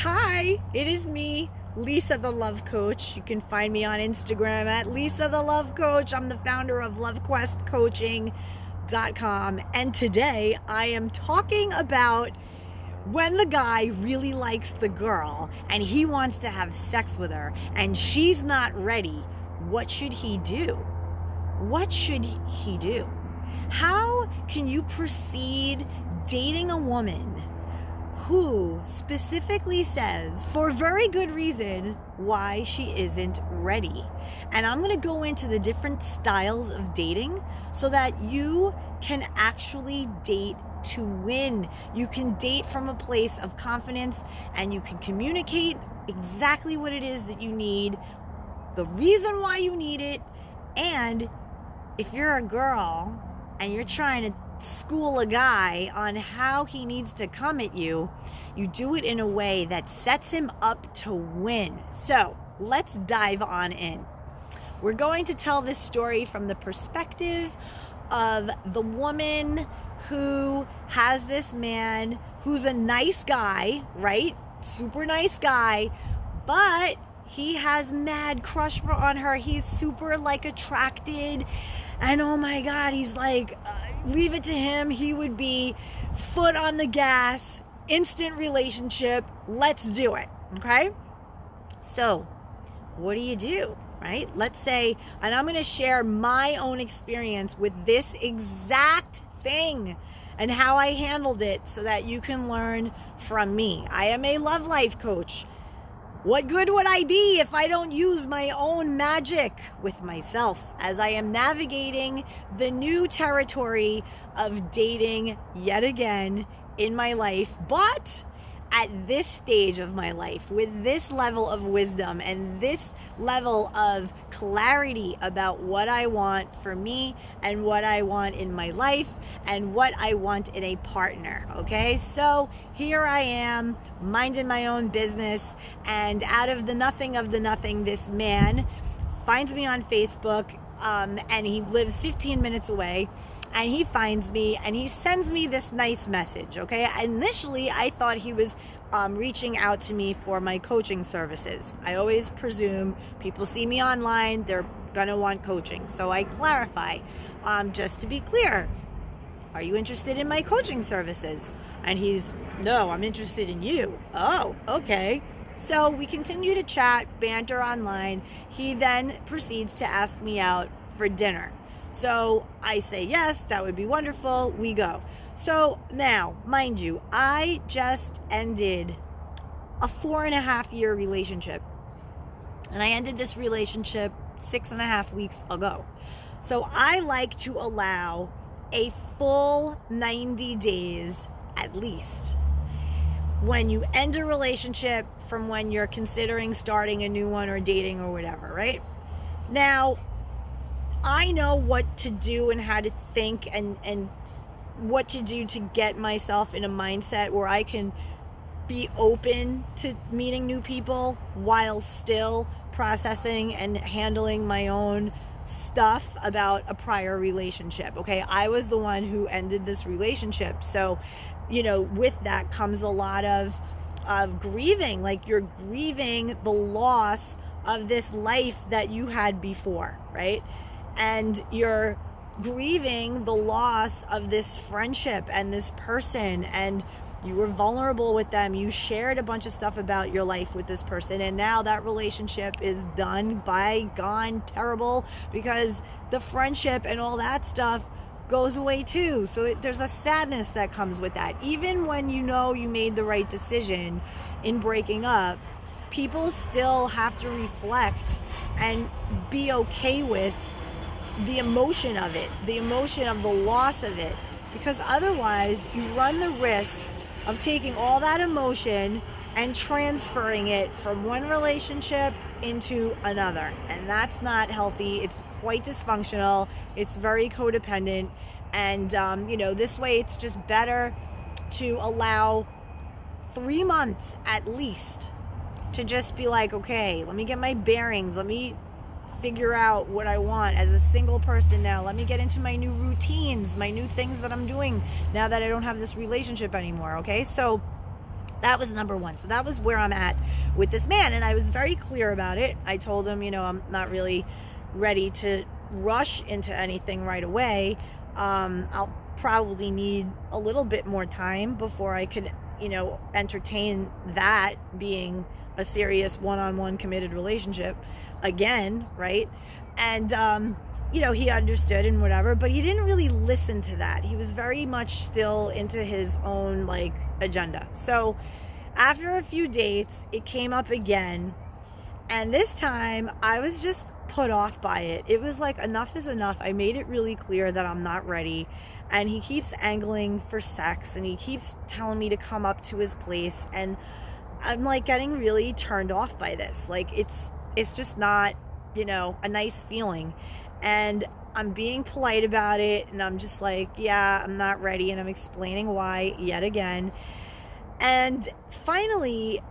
Hi, it is me, Lisa the Love Coach. You can find me on Instagram at Lisa the Love Coach. I'm the founder of LoveQuestCoaching.com. And today I am talking about when the guy really likes the girl and he wants to have sex with her and she's not ready. What should he do? What should he do? How can you proceed dating a woman who specifically says, for very good reason, why she isn't ready? And I'm going to go into the different styles of dating so that you can actually date to win. You can date from a place of confidence and you can communicate exactly what it is that you need, the reason why you need it, and if you're a girl and you're trying to school a guy on how he needs to come at you, you do it in a way that sets him up to win. So let's dive on in. We're going to tell this story from the perspective of the woman who has this man who's a nice guy, right? Super nice guy, but he has mad crush on her. He's super attracted, and oh my God, he's leave it to him. He would be foot on the gas, instant relationship. Let's do it. Okay. So what do? Right? Let's say, and I'm going to share my own experience with this exact thing and how I handled it so that you can learn from me. I am a love life coach. What good would I be if I don't use my own magic with myself as I am navigating the new territory of dating yet again in my life? But at this stage of my life, with this level of wisdom and this level of clarity about what I want for me and what I want in my life and what I want in a partner. Okay, so here I am minding my own business, and out of the nothing, this man finds me on Facebook, and he lives 15 minutes away. And he finds me and he sends me this nice message, okay? Initially, I thought he was reaching out to me for my coaching services. I always presume people see me online, they're gonna want coaching. So I clarify, just to be clear, are you interested in my coaching services? And he's, no, I'm interested in you. Oh, okay. So we continue to chat, banter online. He then proceeds to ask me out for dinner. So I say, yes, that would be wonderful. We go. So now, mind you, I just ended a 4.5-year relationship. And I ended this relationship 6.5 weeks ago. So I like to allow a full 90 days at least when you end a relationship from when you're considering starting a new one or dating or whatever, right? Now, I know what to do and how to think and what to do to get myself in a mindset where I can be open to meeting new people while still processing and handling my own stuff about a prior relationship. Okay, I was the one who ended this relationship. So, with that comes a lot of grieving. You're grieving the loss of this life that you had before, right? And you're grieving the loss of this friendship and this person, and you were vulnerable with them. You shared a bunch of stuff about your life with this person, and now that relationship is done, bygone, terrible, because the friendship and all that stuff goes away too. So there's a sadness that comes with that. Even when you know you made the right decision in breaking up, people still have to reflect and be okay with the emotion of it, the emotion of the loss of it, because otherwise you run the risk of taking all that emotion and transferring it from one relationship into another, and that's not healthy. It's quite dysfunctional. It's very codependent, and this way it's just better to allow 3 months at least to just be like, okay, let me get my bearings, let me figure out what I want as a single person now. Let me get into my new routines, my new things that I'm doing now that I don't have this relationship anymore. Okay, so That was number one. So that was where I'm at with this man. And I was very clear about it. I told him, I'm not really ready to rush into anything right away. I'll probably need a little bit more time before I could, entertain that being a serious one-on-one committed relationship again, right? And, he understood and whatever, but he didn't really listen to that. He was very much still into his own, agenda. So after a few dates, it came up again. And this time, I was just put off by it. It was like, enough is enough. I made it really clear that I'm not ready. And he keeps angling for sex, and he keeps telling me to come up to his place. And I'm getting really turned off by this. It's just not, a nice feeling. And I'm being polite about it. And I'm just yeah, I'm not ready. And I'm explaining why yet again. And finally,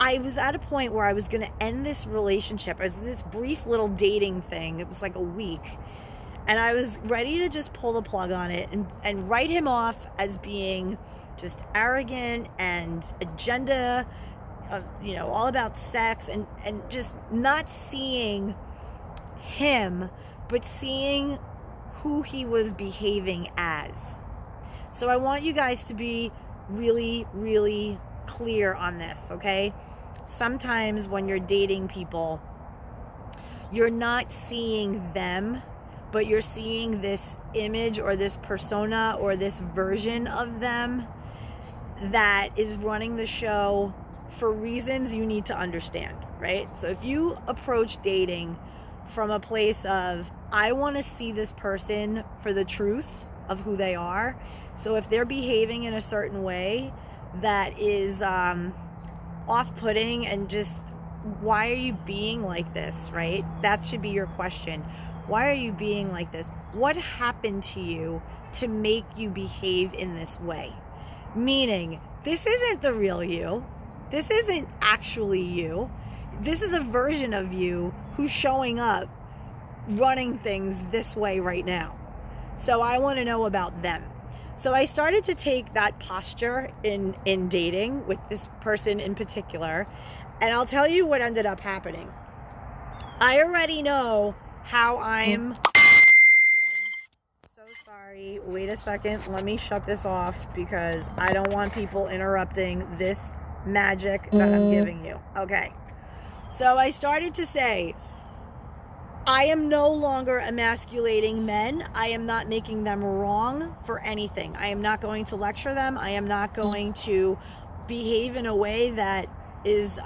I was at a point where I was going to end this relationship. It was this brief little dating thing. It was a week. And I was ready to just pull the plug on it and write him off as being just arrogant and agenda, all about sex, and just not seeing him, but seeing who he was behaving as. So I want you guys to be really, really clear on this, okay? Sometimes when you're dating people, you're not seeing them, but you're seeing this image or this persona or this version of them that is running the show for reasons you need to understand, right? So if you approach dating from a place of, I want to see this person for the truth of who they are. So if they're behaving in a certain way that is off-putting and just, why are you being like this, right? That should be your question. Why are you being like this? What happened to you to make you behave in this way? Meaning, this isn't the real you. This isn't actually you. This is a version of you who's showing up, running things this way right now. So I want to know about them. So I started to take that posture in dating with this person in particular. And I'll tell you what ended up happening. I already know how I'm approaching. So sorry. Wait a second. Let me shut this off because I don't want people interrupting this magic that I'm giving you. Okay. So I started to say, I am no longer emasculating men. I am not making them wrong for anything. I am not going to lecture them. I am not going to behave in a way that is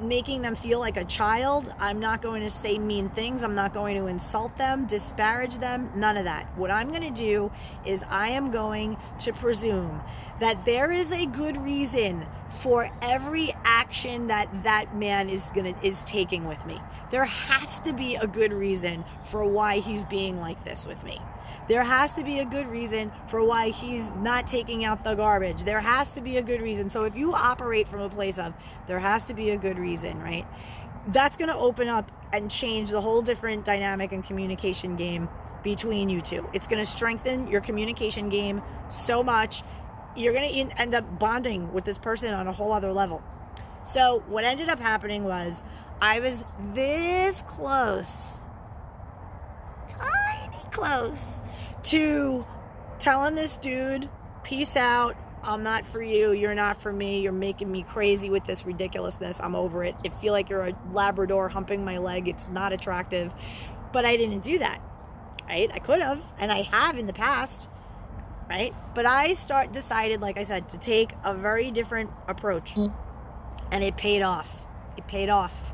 making them feel like a child. I'm not going to say mean things. I'm not going to insult them, disparage them, none of that. What I'm going to do is I am going to presume that there is a good reason for every action that man is taking with me. There has to be a good reason for why he's being like this with me. There has to be a good reason for why he's not taking out the garbage. There has to be a good reason. So if you operate from a place of, there has to be a good reason, right? That's going to open up and change the whole different dynamic and communication game between you two. It's going to strengthen your communication game so much. You're going to end up bonding with this person on a whole other level. So what ended up happening was I was this close, tiny close, to telling this dude, peace out, I'm not for you, you're not for me, you're making me crazy with this ridiculousness, I'm over it, I feel like you're a Labrador humping my leg, it's not attractive. But I didn't do that, right? I could have, and I have in the past, right? But I decided, like I said, to take a very different approach, and it paid off. It paid off.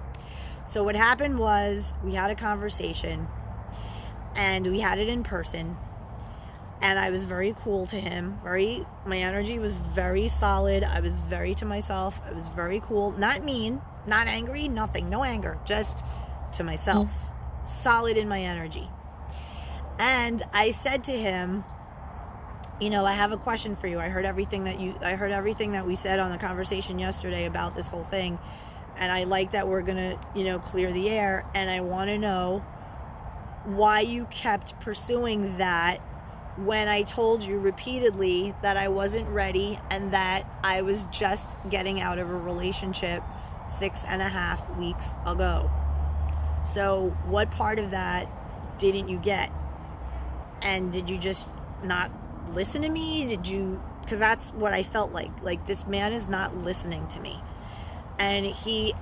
So what happened was we had a conversation, and we had it in person, and I was very cool to him. My energy was very solid. I was very to myself. I was very cool. Not mean, not angry, nothing. No anger. Just to myself. Solid in my energy. And I said to him, I have a question for you. I heard everything that we said on the conversation yesterday about this whole thing. And I like that we're going to, clear the air. And I want to know why you kept pursuing that when I told you repeatedly that I wasn't ready and that I was just getting out of a relationship 6.5 weeks ago. So what part of that didn't you get? And did you just not listen to me? Because that's what I felt like this man is not listening to me. And he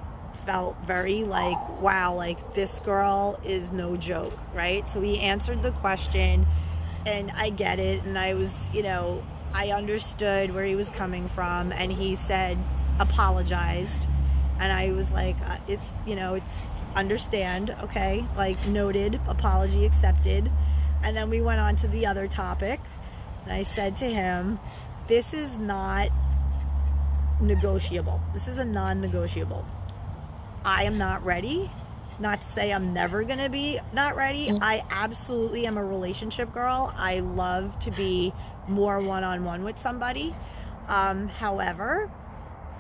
felt very like, wow, like this girl is no joke, right? So he answered the question, and I get it, and I was, I understood where he was coming from, and he said, apologized, and I was like, it's understand, okay, like noted, apology accepted. And then we went on to the other topic, and I said to him, this is not negotiable. This is a non-negotiable. I am not ready. Not to say I'm never gonna be not ready. I absolutely am a relationship girl. I love to be more one-on-one with somebody. However,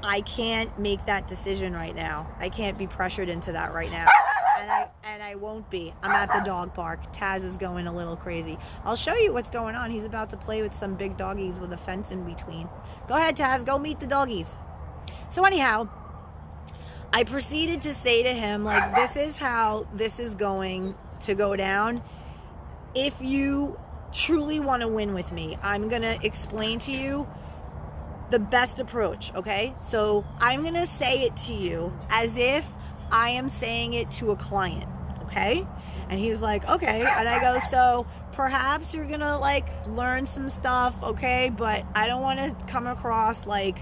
I can't make that decision right now. I can't be pressured into that right now. And I won't be. I'm at the dog park. Taz is going a little crazy. I'll show you what's going on. He's about to play with some big doggies with a fence in between. Go ahead, Taz. Go meet the doggies. So anyhow, I proceeded to say to him, like, this is how this is going to go down. If you truly want to win with me, I'm going to explain to you the best approach, okay? So I'm going to say it to you as if I am saying it to a client, okay? And he was like, okay. And I go, so perhaps you're going to, like, learn some stuff, okay? But I don't want to come across like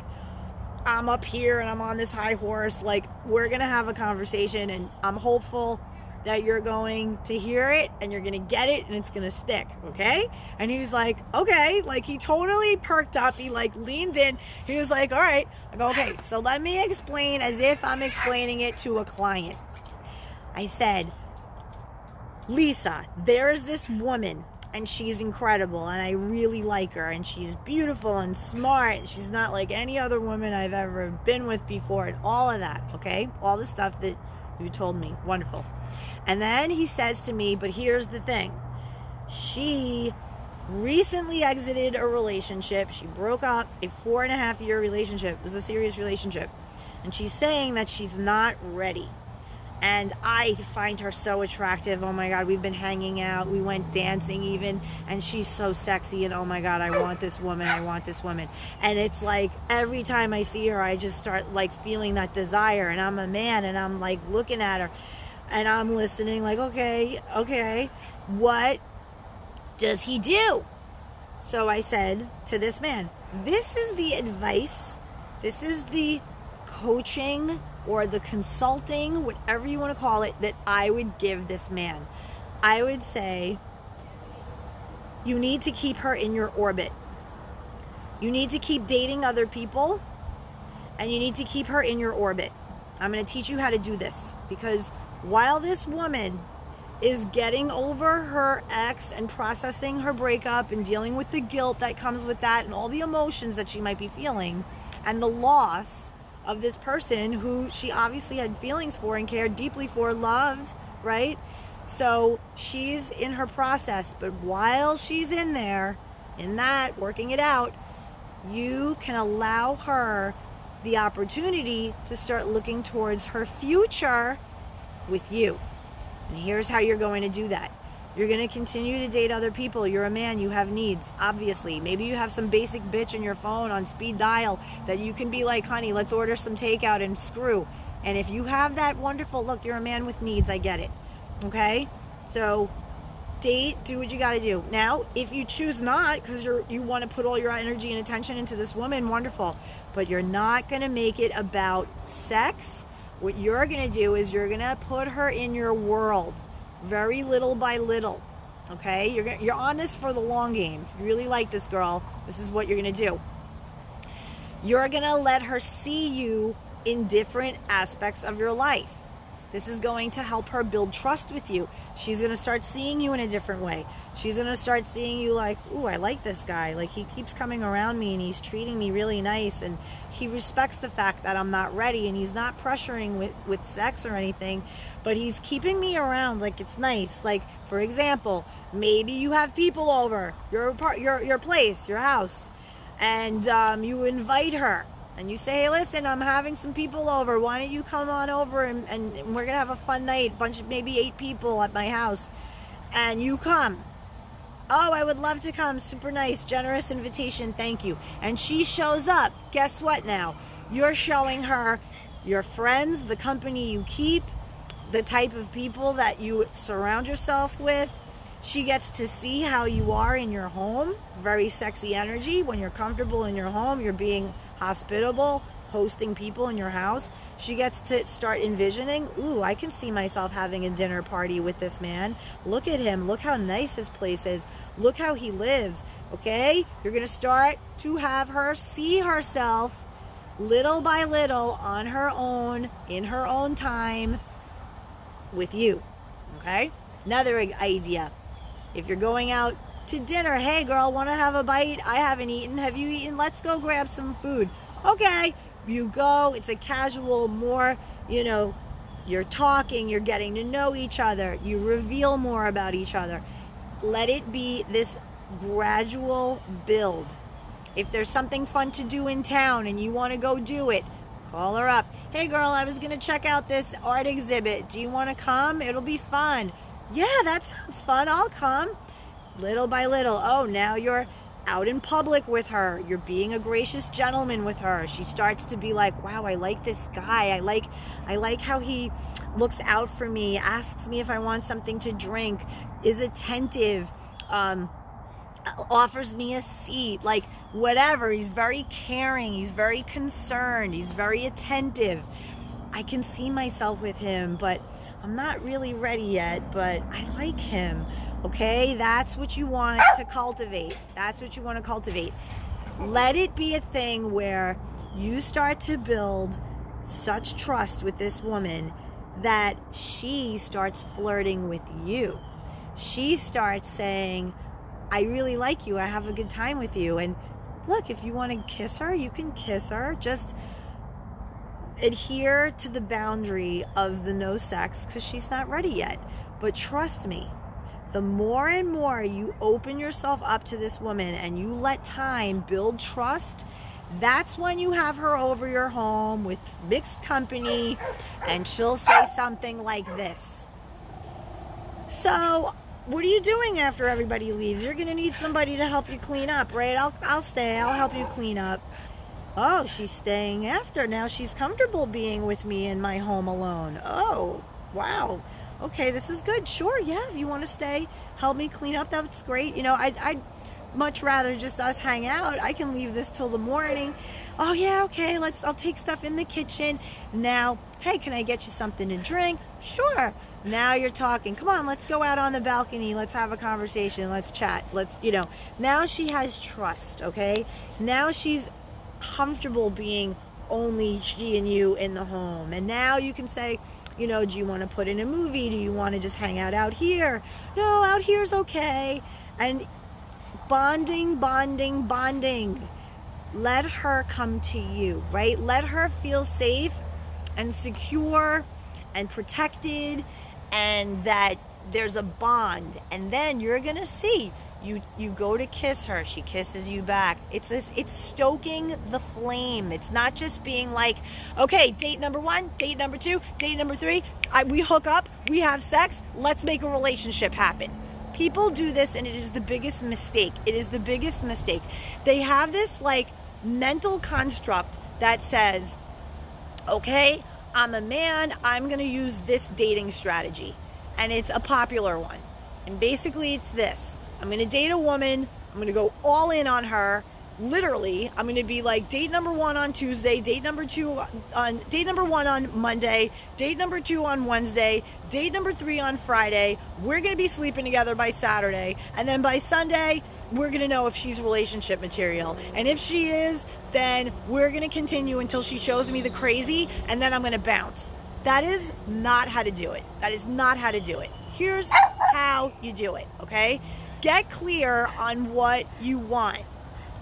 I'm up here and I'm on this high horse. Like, we're going to have a conversation, and I'm hopeful that you're going to hear it and you're going to get it and it's going to stick, okay? And he was like, okay. Like, he totally perked up. He, like, leaned in. He was like, all right. I go, okay, so let me explain as if I'm explaining it to a client. I said, Lisa, there's this woman, and she's incredible, and I really like her, and she's beautiful and smart, and she's not like any other woman I've ever been with before, and all of that, okay? All the stuff that you told me. Wonderful. And then he says to me, but here's the thing. She recently exited a relationship. She broke up a 4.5-year relationship. It was a serious relationship. And she's saying that she's not ready. And I find her so attractive. Oh my God, we've been hanging out. We went dancing even. And she's so sexy. And oh my God, I want this woman. I want this woman. And it's like every time I see her, I just start like feeling that desire. And I'm a man, and I'm like looking at her. And I'm listening like, okay, what does he do? So I said to this man, this is the advice, this is the coaching or the consulting, whatever you want to call it, that I would give this man. I would say, you need to keep her in your orbit. You need to keep dating other people, and you need to keep her in your orbit. I'm going to teach you how to do this, because while this woman is getting over her ex and processing her breakup and dealing with the guilt that comes with that and all the emotions that she might be feeling and the loss of this person who she obviously had feelings for and cared deeply for, loved, right? So she's in her process, but while she's in there, in that, working it out, you can allow her the opportunity to start looking towards her future with you. And here's how you're going to do that. You're going to continue to date other people. You're a man. You have needs, obviously. Maybe you have some basic bitch in your phone on speed dial that you can be like, honey, let's order some takeout and screw. And if you have that, wonderful. Look, you're a man with needs. I get it. Okay? So date, do what you got to do. Now, if you choose not, because you want to put all your energy and attention into this woman, wonderful. But you're not going to make it about sex. What you're going to do is you're going to put her in your world, very little by little, okay? You're on this for the long game. If you really like this girl, this is what you're going to do. You're going to let her see you in different aspects of your life. This is going to help her build trust with you. She's going to start seeing you in a different way. She's going to start seeing you like, ooh, I like this guy. Like, he keeps coming around me and he's treating me really nice. And he respects the fact that I'm not ready, and he's not pressuring with sex or anything, but he's keeping me around like it's nice. Like, for example, maybe you have people over your place, your house, and you invite her. And you say, hey, listen, I'm having some people over. Why don't you come on over and we're going to have a fun night. Bunch of maybe 8 people at my house. And you come. Oh, I would love to come. Super nice. Generous invitation. Thank you. And she shows up. Guess what now? You're showing her your friends, the company you keep, the type of people that you surround yourself with. She gets to see how you are in your home. Very sexy energy. When you're comfortable in your home, you're being hospitable, hosting people in your house. She gets to start envisioning, ooh, I can see myself having a dinner party with this man. Look at him. Look how nice his place is. Look how he lives. Okay? You're going to start to have her see herself little by little on her own, in her own time, with you. Okay? Another idea. If you're going out to dinner, hey girl, want to have a bite? I haven't eaten. Have you eaten? Let's go grab some food. Okay. You go. It's a casual, more, you're talking, you're getting to know each other. You reveal more about each other. Let it be this gradual build. If there's something fun to do in town and you want to go do it, call her up. Hey girl, I was going to check out this art exhibit. Do you want to come? It'll be fun. Yeah, that sounds fun. I'll come. Little by little. Oh, now you're out in public with her. You're being a gracious gentleman with her. She starts to be like, wow, I like this guy. I like how he looks out for me, asks me if I want something to drink, is attentive, offers me a seat, like whatever. He's very caring. He's very concerned. He's very attentive. I can see myself with him, but I'm not really ready yet, but I like him. Okay, that's what you want to cultivate. That's what you want to cultivate. Let it be a thing where you start to build such trust with this woman that she starts flirting with you. She starts saying, I really like you. I have a good time with you. And look, if you want to kiss her, you can kiss her. Just adhere to the boundary of the no sex because she's not ready yet. But trust me, the more and more you open yourself up to this woman and you let time build trust, that's when you have her over your home with mixed company and she'll say something like this. So, what are you doing after everybody leaves? You're going to need somebody to help you clean up, right? I'll stay. I'll help you clean up. Oh, she's staying after. Now she's comfortable being with me in my home alone. Oh, wow. Okay, this is good. Sure, yeah, if you want to stay, help me clean up, that's great. I'd much rather just us hang out. I can leave this till the morning. Oh, yeah, okay, I'll take stuff in the kitchen. Now, hey, can I get you something to drink? Sure. Now you're talking. Come on, let's go out on the balcony. Let's have a conversation. Let's chat. Now she has trust, okay? Now she's comfortable being only she and you in the home. And now you can say, do you want to put in a movie? Do you want to just hang out here? No, out here's okay. And bonding. Let her come to you, right? Let her feel safe and secure and protected, and that there's a bond. And then you're going to see. You go to kiss her, she kisses you back. It's stoking the flame. It's not just being like, okay, date number 1, date number 2, date number 3, we hook up, we have sex, let's make a relationship happen. People do this and it is the biggest mistake. It is the biggest mistake. They have this mental construct that says, okay, I'm a man, I'm going to use this dating strategy. And it's a popular one. And basically it's this. I'm going to date a woman. I'm going to go all in on her. Literally, I'm going to be like date number 1 on Tuesday, date number 1 on Monday, date number 2 on Wednesday, date number 3 on Friday. We're going to be sleeping together by Saturday. And then by Sunday, we're going to know if she's relationship material. And if she is, then we're going to continue until she shows me the crazy, and then I'm going to bounce. That is not how to do it. That is not how to do it. Here's how you do it, okay? Get clear on what you want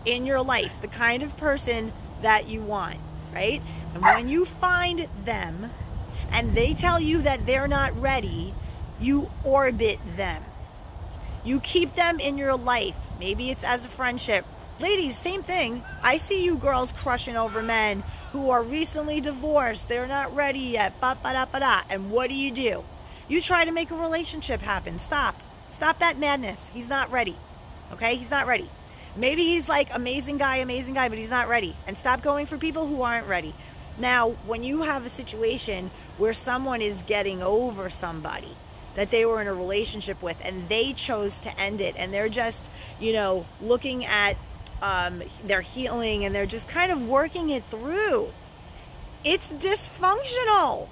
in your life, the kind of person that you want, right? And when you find them and they tell you that they're not ready, you orbit them. You keep them in your life. Maybe it's as a friendship. Ladies, same thing. I see you girls crushing over men who are recently divorced. They're not ready yet. And what do? You try to make a relationship happen. Stop that madness. He's not ready. Okay? He's not ready. Maybe he's like amazing guy, but he's not ready. And stop going for people who aren't ready. Now, when you have a situation where someone is getting over somebody that they were in a relationship with and they chose to end it, and they're just, looking at their healing, and they're just kind of working it through, it's dysfunctional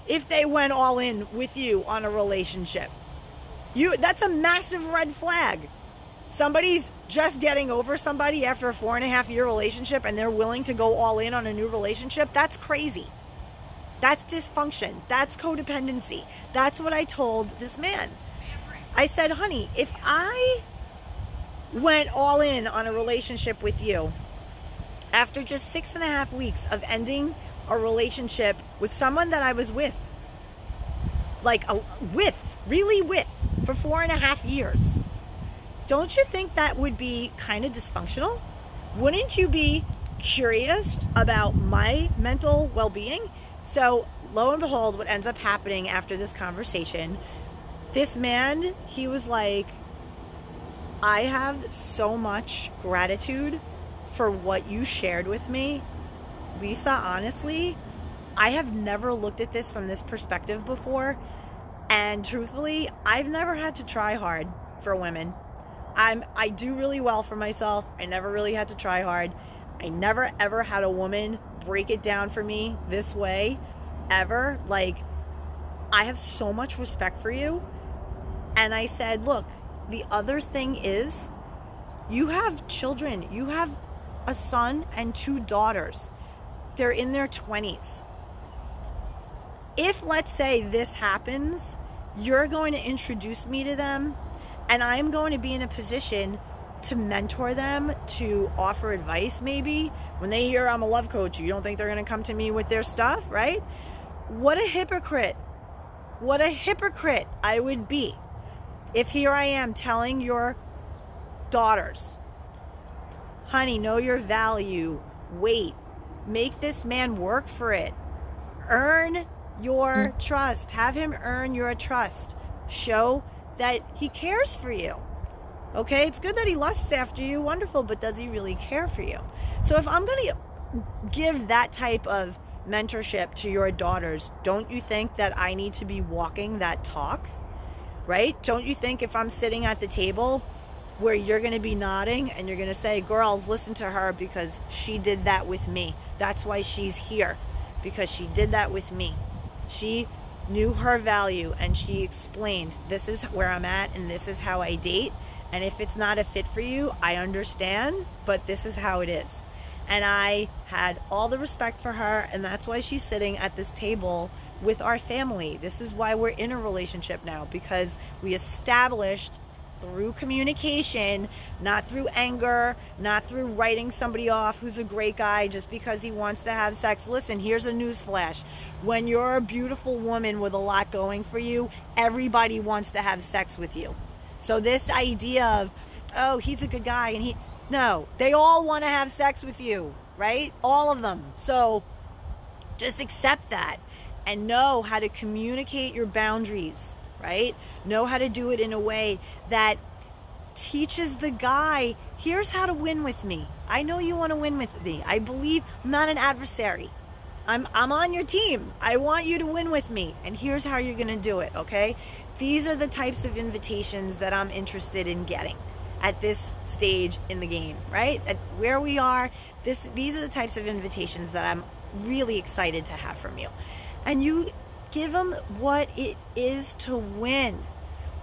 if they went all in with you on a relationship. That's a massive red flag. Somebody's just getting over somebody after a 4.5-year relationship and they're willing to go all in on a new relationship. That's crazy. That's dysfunction. That's codependency. That's what I told this man. I said, honey, if I went all in on a relationship with you after just 6.5 weeks of ending a relationship with someone that I was with, really with for 4.5 years, don't you think that would be kind of dysfunctional? Wouldn't you be curious about my mental well-being? So lo and behold, what ends up happening after this conversation, this man, he was like, I have so much gratitude for what you shared with me. Lisa, honestly, I have never looked at this from this perspective before. And truthfully, I've never had to try hard for women. I do really well for myself. I never really had to try hard. I never ever had a woman break it down for me this way, ever. I have so much respect for you. And I said, look, the other thing is, you have children. You have a son and 2 daughters. They're in their 20s. If, let's say, this happens, you're going to introduce me to them, and I'm going to be in a position to mentor them, to offer advice maybe. When they hear I'm a love coach, you don't think they're going to come to me with their stuff, right? What a hypocrite. What a hypocrite I would be if here I am telling your daughters, honey, know your value. Wait. Make this man work for it. Earn your trust. Have him earn your trust. Show that he cares for you. Okay? It's good that he lusts after you. Wonderful. But does he really care for you? So if I'm going to give that type of mentorship to your daughters, don't you think that I need to be walking that talk? Right? Don't you think if I'm sitting at the table where you're going to be nodding and you're going to say, girls, listen to her because she did that with me. That's why she's here, because she did that with me. She knew her value and she explained, this is where I'm at and this is how I date. And if it's not a fit for you, I understand, but this is how it is. And I had all the respect for her, and that's why she's sitting at this table with our family. This is why we're in a relationship now, because we established through communication, not through anger, not through writing somebody off who's a great guy just because he wants to have sex. Listen, here's a newsflash. When you're a beautiful woman with a lot going for you, everybody wants to have sex with you. So this idea of, oh, he's a good guy, and no, they all want to have sex with you, right? All of them. So just accept that and know how to communicate your boundaries, right? Know how to do it in a way that teaches the guy, here's how to win with me. I know you want to win with me. I believe I'm not an adversary. I'm on your team. I want you to win with me. And here's how you're going to do it, okay? These are the types of invitations that I'm interested in getting at this stage in the game, right? At where we are, these are the types of invitations that I'm really excited to have from you. And you give them what it is to win.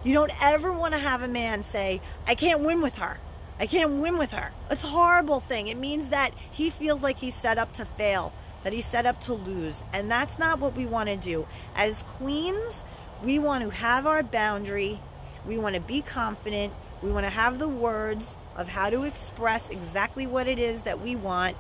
You don't ever want to have a man say, I can't win with her. I can't win with her. It's a horrible thing. It means that he feels like he's set up to fail, that he's set up to lose. And that's not what we want to do. As queens, we want to have our boundary. We want to be confident. We want to have the words of how to express exactly what it is that we want.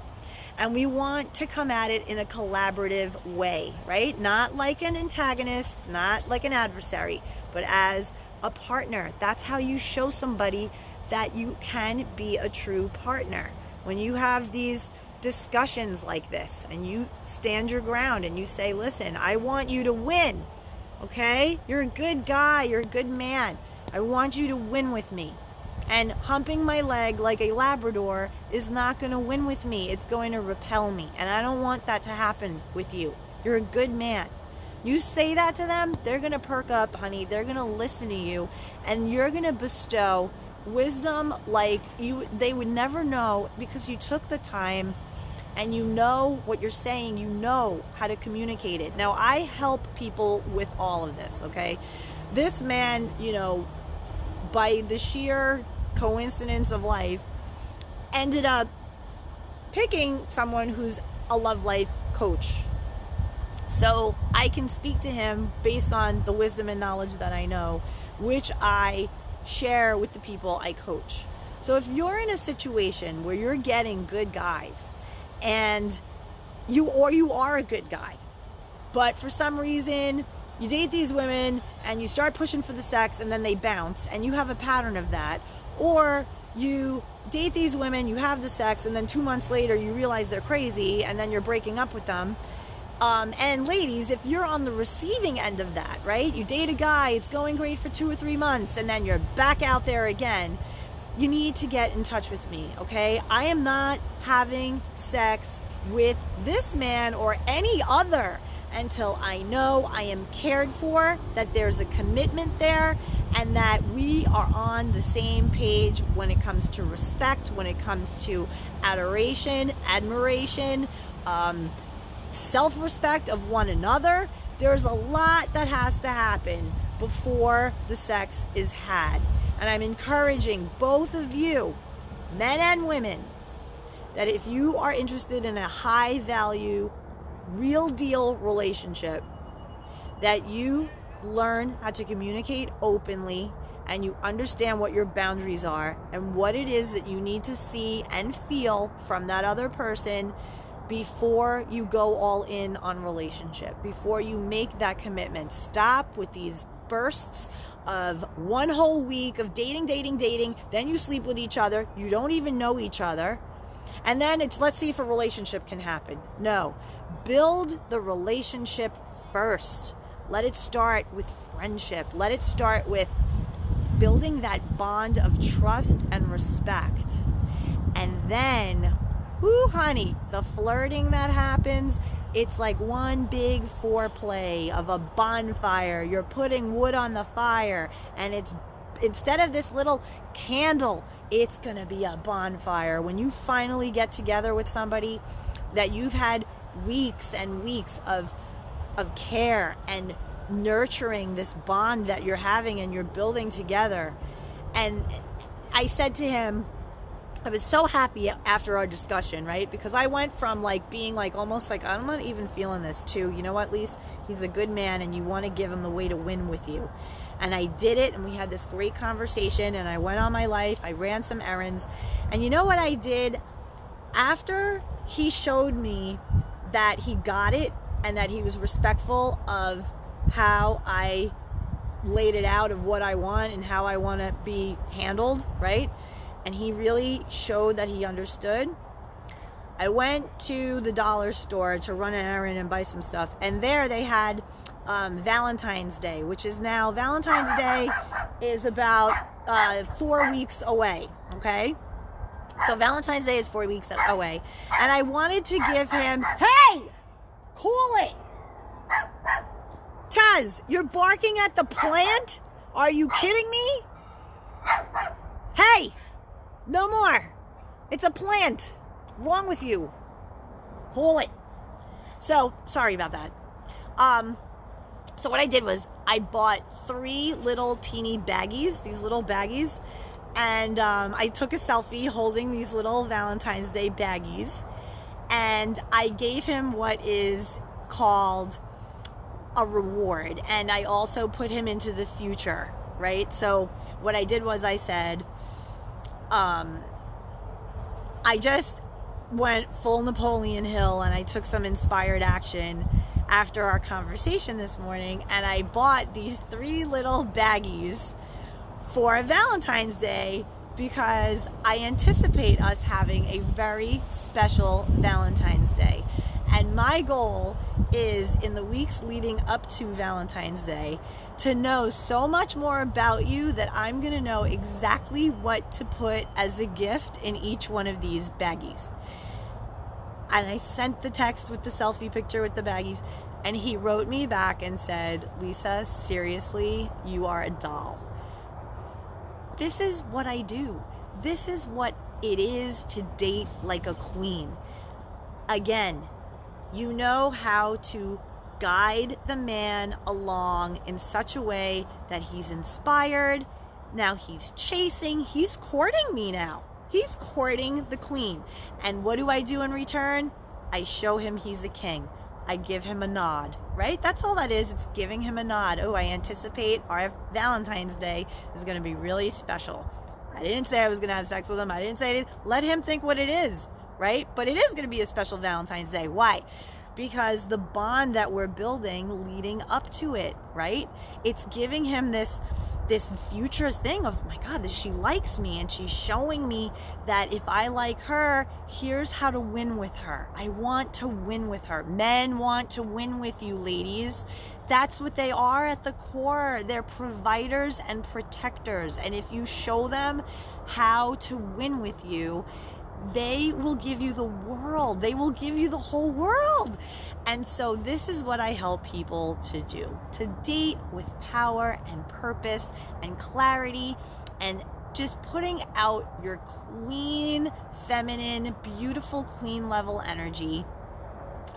And we want to come at it in a collaborative way, right? Not like an antagonist, not like an adversary, but as a partner. That's how you show somebody that you can be a true partner. When you have these discussions like this and you stand your ground and you say, listen, I want you to win, okay? You're a good guy, you're a good man. I want you to win with me. And humping my leg like a Labrador is not going to win with me. It's going to repel me. And I don't want that to happen with you. You're a good man. You say that to them, they're going to perk up, honey. They're going to listen to you. And you're going to bestow wisdom like they would never know, because you took the time and you know what you're saying. You know how to communicate it. Now, I help people with all of this, okay? This man, by the sheer coincidence of life, ended up picking someone who's a love life coach. So I can speak to him based on the wisdom and knowledge that I know, which I share with the people I coach. So if you're in a situation where you're getting good guys and you are a good guy, but for some reason you date these women and you start pushing for the sex and then they bounce, and you have a pattern of that, or you date these women, you have the sex, and then 2 months later you realize they're crazy and then you're breaking up with them. And ladies, if you're on the receiving end of that, right? You date a guy, it's going great for 2 or 3 months, and then you're back out there again. You need to get in touch with me, okay? I am not having sex with this man or any other until I know I am cared for, that there's a commitment there, and that we are on the same page when it comes to respect, when it comes to adoration, admiration, self-respect of one another. There's a lot that has to happen before the sex is had. And I'm encouraging both of you, men and women, that if you are interested in a high value, real deal relationship, that you learn how to communicate openly and you understand what your boundaries are and what it is that you need to see and feel from that other person before you go all in on relationship, before you make that commitment. Stop with these bursts of 1 whole week of dating, then you sleep with each other, you don't even know each other, and then it's let's see if a relationship can happen. No, build the relationship first. Let it start with friendship. Let it start with building that bond of trust and respect. And then, honey, the flirting that happens, it's like one big foreplay of a bonfire. You're putting wood on the fire, and it's instead of this little candle, it's going to be a bonfire. When you finally get together with somebody that you've had weeks and weeks of care and nurturing this bond that you're having and you're building together. And I said to him, I was so happy after our discussion, right? Because I went from being almost I'm not even feeling this, to, you know what, Lise, he's a good man and you want to give him the way to win with you. And I did it, and we had this great conversation, and I went on my life. I ran some errands. And you know what I did? After he showed me that he got it and that he was respectful of how I laid it out of what I want and how I want to be handled, right? And he really showed that he understood. I went to the dollar store to run an errand and buy some stuff, and there they had Valentine's Day, which is now, Valentine's Day is about 4 weeks away, okay? So Valentine's Day is 4 weeks away, and I wanted to give him, hey, cool it. Taz, you're barking at the plant? Are you kidding me? Hey, no more. It's a plant. What's wrong with you? Cool it. So, sorry about that. So what I did was I bought 3 little teeny baggies, these little baggies, and I took a selfie holding these little Valentine's Day baggies, and I gave him what is called a reward, and I also put him into the future, right? So what I did was I said, I just went full Napoleon Hill and I took some inspired action after our conversation this morning, and I bought these 3 little baggies for Valentine's Day because I anticipate us having a very special Valentine's Day. And my goal is, in the weeks leading up to Valentine's Day, to know so much more about you that I'm going to know exactly what to put as a gift in each one of these baggies. And I sent the text with the selfie picture with the baggies, and he wrote me back and said, Lisa, seriously, you are a doll. This is what I do. This is what it is to date like a queen. Again, you know how to guide the man along in such a way that he's inspired. Now he's chasing, he's courting me now. He's courting the queen. And what do I do in return? I show him he's a king. I give him a nod, right? That's all that is. It's giving him a nod. Oh, I anticipate our Valentine's Day is going to be really special. I didn't say I was going to have sex with him. I didn't say anything. Let him think what it is, right? But it is going to be a special Valentine's Day. Why? Because the bond that we're building leading up to it, right? It's giving him this future thing of, my God, she likes me, and she's showing me that if I like her, here's how to win with her. I want to win with her. Men want to win with you, ladies. That's what they are at the core. They're providers and protectors. And if you show them how to win with you, they will give you the world. They will give you the whole world. And so this is what I help people to do, to date with power and purpose and clarity, and just putting out your queen, feminine, beautiful queen level energy.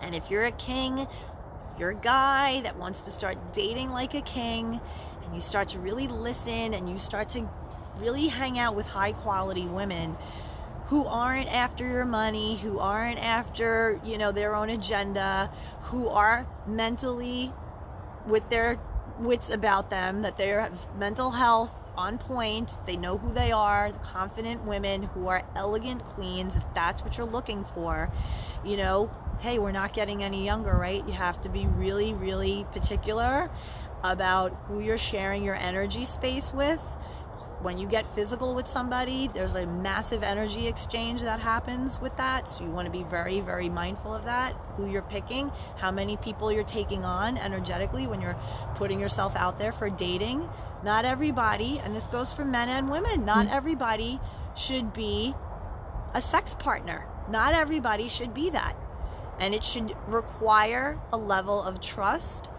And if you're a king, if you're a guy that wants to start dating like a king, and you start to really listen and you start to really hang out with high quality women who aren't after your money, who aren't after, their own agenda, who are mentally with their wits about them, that they have mental health on point, they know who they are, confident women who are elegant queens, if that's what you're looking for. Hey, we're not getting any younger, right? You have to be really, really particular about who you're sharing your energy space with. When you get physical with somebody, there's a massive energy exchange that happens with that. So you want to be very, very mindful of that, who you're picking, how many people you're taking on energetically when you're putting yourself out there for dating. Not everybody, and this goes for men and women, not everybody should be a sex partner. Not everybody should be that. And it should require a level of trust,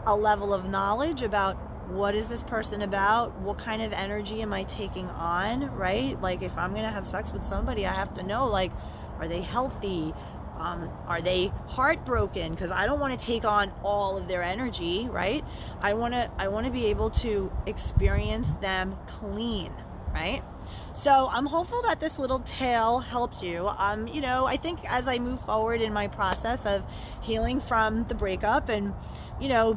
a level of knowledge about what is this person about? What kind of energy am I taking on, right? Like, if I'm going to have sex with somebody, I have to know, like, are they healthy? Are they heartbroken? Because I don't want to take on all of their energy, right? I want to be able to experience them clean, right? So I'm hopeful that this little tale helped you. I think as I move forward in my process of healing from the breakup and,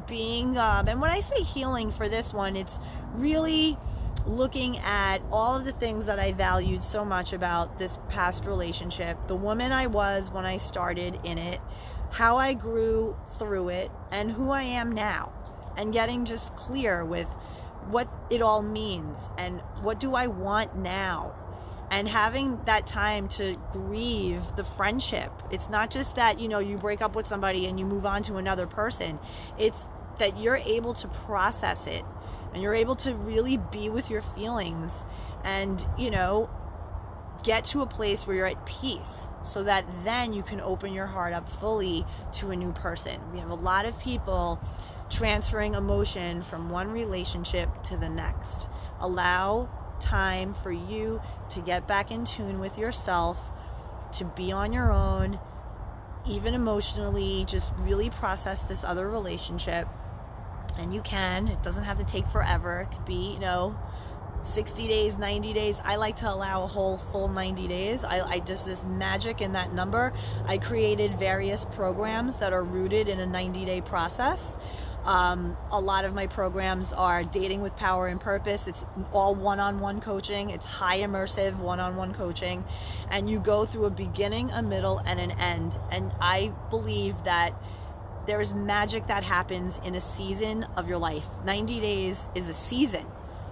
being, and when I say healing for this one, it's really looking at all of the things that I valued so much about this past relationship, the woman I was when I started in it, how I grew through it, and who I am now, and getting just clear with what it all means and what do I want now, and having that time to grieve the friendship. It's not just that, you break up with somebody and you move on to another person. It's that you're able to process it and you're able to really be with your feelings and, get to a place where you're at peace so that then you can open your heart up fully to a new person. We have a lot of people transferring emotion from one relationship to the next. Allow time for you to get back in tune with yourself, to be on your own, even emotionally, just really process this other relationship. And you can. It doesn't have to take forever. It could be, 60 days, 90 days. I like to allow a whole full 90 days. I just, there's magic in that number. I created various programs that are rooted in a 90-day process. A lot of my programs are dating with power and purpose. It's all one-on-one coaching. It's high immersive one-on-one coaching. And you go through a beginning, a middle, and an end. And I believe that there is magic that happens in a season of your life. 90 days is a season.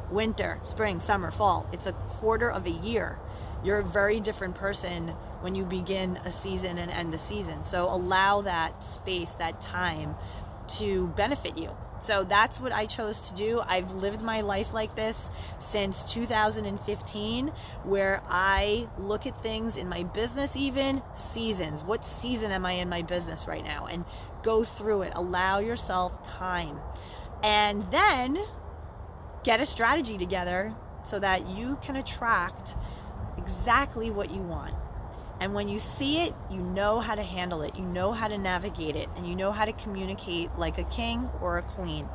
Winter, spring, summer, fall. It's a quarter of a year. You're a very different person when you begin a season and end a season. So allow that space, that time to benefit you. So that's what I chose to do. I've lived my life like this since 2015, where I look at things in my business, even seasons. What season am I in my business right now? And go through it. Allow yourself time. And then get a strategy together so that you can attract exactly what you want. And when you see it, you know how to handle it, you know how to navigate it, and you know how to communicate like a king or a queen.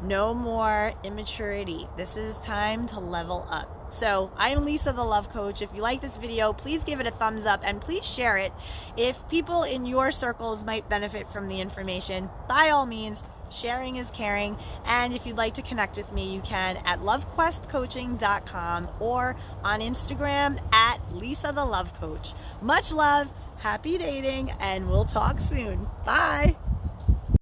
No more immaturity. This is time to level up. So I'm Lisa, the Love Coach. If you like this video, please give it a thumbs up and please share it. If people in your circles might benefit from the information, by all means, sharing is caring. And if you'd like to connect with me, you can at lovequestcoaching.com or on Instagram at Lisa the Love Coach. Much love, happy dating, and we'll talk soon. Bye.